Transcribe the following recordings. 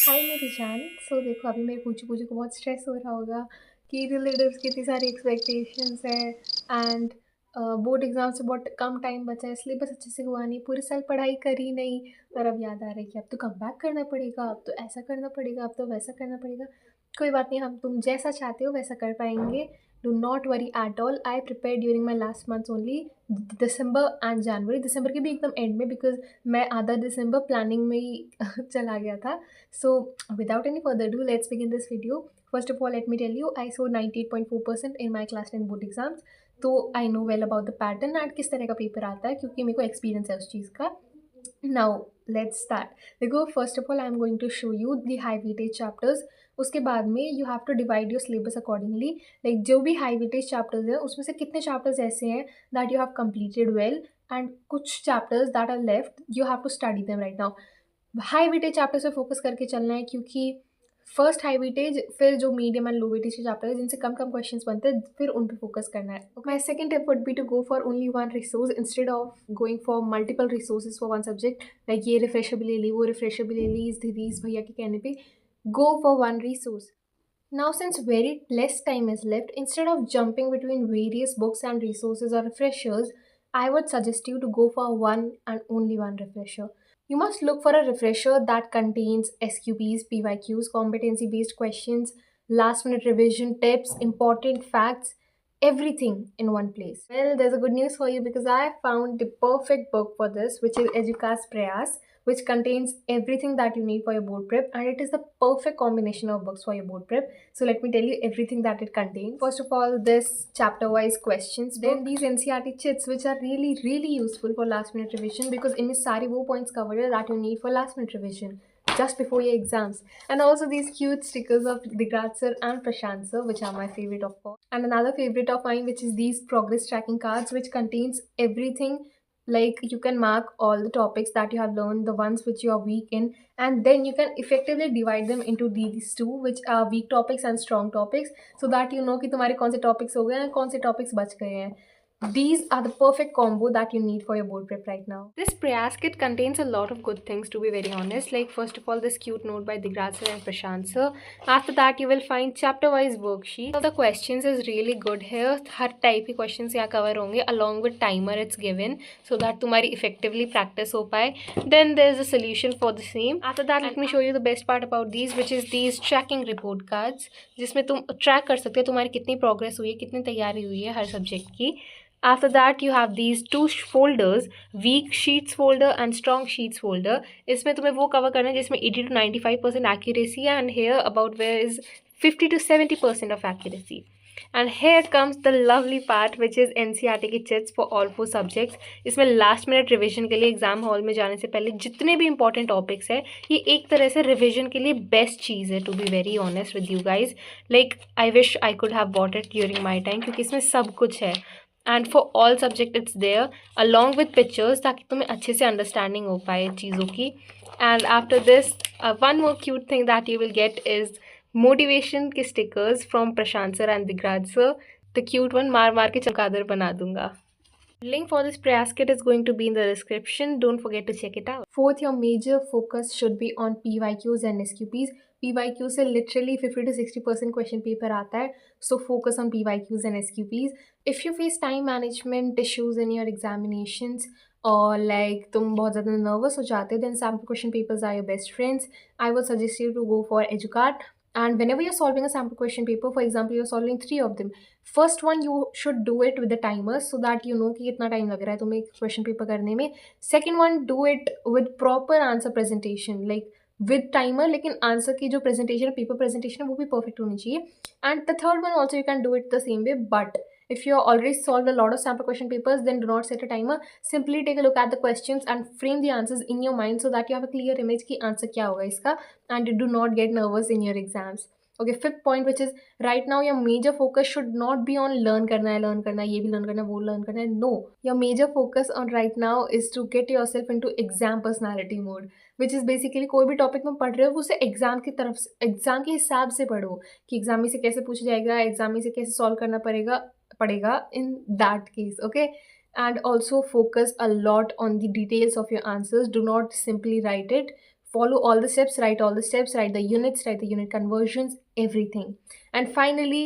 हाय मेरी जान। देखो अभी मेरे पूछू पूछू को बहुत स्ट्रेस हो रहा होगा कि रिलेटिव्स की इतनी सारी एक्सपेक्टेशंस है एंड बोर्ड एग्जाम से बहुत कम टाइम बचा है, इसलिए बस अच्छे से हुआ नहीं, पूरे साल पढ़ाई करी नहीं। और अब याद आ रहा है कि अब तो कम बैक करना पड़ेगा, अब तो ऐसा करना पड़ेगा, अब तो वैसा करना पड़ेगा। कोई बात नहीं, हम तुम जैसा चाहते हो वैसा कर पाएंगे। Do not worry at all. I prepare during my last months only, December and January. दिसंबर के भी एकदम एंड में, बिकॉज मैं आधा दिसंबर प्लानिंग में ही चला गया था। So without any further ado, let's begin this video. First of all, let me tell you, I scored 98.4% in my class 10 board exams. तो I know well about the pattern and किस तरह का paper आता है, क्योंकि मेरे को experience है उस चीज़ का। Now let's start. देखो, first of all I am going to show you the high weightage chapters. उसके बाद में you have to divide your syllabus accordingly. Like जो भी हाई वेटेज चैप्टर्स हैं उसमें से कितने चैप्टर्स ऐसे हैं that you have completed well, and कुछ chapters that are left you have to study them right now. High weightage chapters पे फोकस करके चलना है, क्योंकि फर्स्ट हाई वेटेज, फिर जो मीडियम एंड लो वेटेज के चैप्टर है जिनसे कम कम क्वेश्चंस बनते हैं, फिर उन पे फोकस करना है। My second tip would be to go for only one resource instead of going for multiple resources for one subject. Like ये रिफ्रेशर भी ले ली, वो रिफ्रेशर भी ले ली, इस दीदीज भैया के कहने पे। Go for one resource. Now, since very less time is left, instead of jumping between various books and resources or refreshers, I would suggest you to go for one and only one refresher. You must look for a refresher that contains SQPs, PYQs, competency based questions, last minute revision tips, important facts, everything in one place. Well, there's a good news for you because I found the perfect book for this, which is Educas Prayas, which contains everything that you need for your board prep, and it is the perfect combination of books for your board prep. So let me tell you everything that it contains. First of all, this chapter wise questions, then these NCRT chits, which are really useful for last minute revision, because in this sari wo points covered hai that you need for last minute revision just before your exams. And also these cute stickers of Digrat sir and Prashant sir, which are my favorite of course. And another favorite of mine, which is these progress tracking cards, which contains everything. Like you can mark all the topics that you have learned, the ones which you are weak in, and then you can effectively divide them into these two, which are weak topics and strong topics, so that you know कि तुम्हारे कौन से topics हो गए हैं, कौन से topics बच गए हैं. These are the perfect combo that you need for your board prep right now. This Prayas kit contains a lot of good things, to be very honest. Like first of all, this cute note by Digrad sir and Prashant sir. After that, you will find chapter-wise worksheet. So the questions is really good here. Her type के questions यहाँ cover होंगे, along with timer it's given, so that तुम्हारी effectively practice हो पाए. Then there's a solution for the same. After that, let me show you the best part about these, which is these tracking report cards, जिसमें तुम track कर सकते हो तुम्हारी कितनी progress हुई है, कितनी तैयारी हुई है हर subject की. After that, you have these two folders, weak sheets folder and strong sheets folder. इसमें तुम्हें वो cover करना है जिसमें 80 to 95% accuracy है, and here about where is 50 to 70% of accuracy. And here comes the lovely part, which is NCERT की chits for all 4 subjects. इसमें last minute revision के लिए exam hall में जाने से पहले जितने भी important topics है, ये एक तरह से revision के लिए best चीज़ है, to be very honest with you guys. Like I wish I could have bought it during my time, क्योंकि इसमें सब कुछ है. And for all subject it's there along with pictures, ताकि तुम्हें अच्छे से अंडरस्टैंडिंग हो पाए चीज़ों की. And after this one more cute thing that you will get is motivation के stickers from Prashant sir and Digraj sir. The cute one मार मार के चमकादड़ बना दूंगा. Link for this Prayas kit is going to be in the description. Don't forget to check it out. Fourth, your major focus should be on PYQs and SQPs. PYQ से literally 50 to 60% question paper आता है, so focus on PYQs and SQPs. If you face time management issues in your examinations, or like तुम बहुत ज़्यादा nervous हो जाते हो, then sample question papers are your best friends. I would suggest you to go for Educard. And whenever you're solving a sample question paper, for example, you're solving 3 of them, first one you should do it with the timer, so that you know कि कितना time लग रहा है तुम्हें question paper करने में. Second one, do it with proper answer presentation, like with timer, लेकिन answer की जो presentation है, paper presentation है, वो भी perfect होनी चाहिए. And the third one also you can do it the same way, but if you already solved a lot of sample question papers, then do not set a timer. Simply take a look at the questions and frame the answers in your mind, so that you have a clear image कि answer क्या होगा इसका, and you do not get nervous in your exams. Okay, fifth point, which is right now your major focus should not be on learn करना है, ये भी learn करना है, वो learn करना है. No, your major focus on right now is to get yourself into exam personality mode, which is basically कोई भी टॉपिक में पढ़ रहे हो उसे एग्जाम की तरफ से, एग्जाम के हिसाब से पढ़ो कि एग्जाम में से कैसे पूछा जाएगा, एग्जाम में से कैसे सॉल्व करना पड़ेगा in that case. Okay, and also focus a lot on the details of your answers. Do not simply write it. follow all the steps, write all the steps, write the units, write the unit conversions, everything. And finally,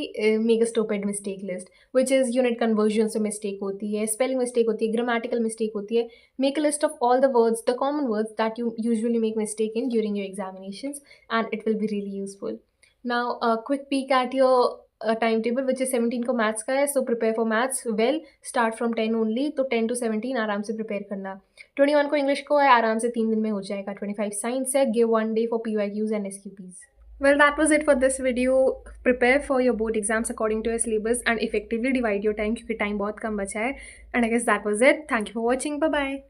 make a stupid mistake list, which is unit conversions से mistake होती है, spelling mistake होती है, grammatical mistake होती है. Make a list of all the words, the common words that you usually make mistake in during your examinations, and it will be really useful. Now, a quick peek at your timetable, which is 17 को maths का है, so prepare for maths well, start from 10 only, तो 10 to 17 आराम से prepare करना. 21 को English को है, आराम से 3 दिन में हो जाएगा. 25 साइंस है, give 1 day for PYQs and SQPs. Well, that was it for this video. Prepare for your board exams according to your syllabus and effectively divide your time, क्योंकि time बहुत कम बचा है. And I guess that was it. Thank you for watching. Bye bye.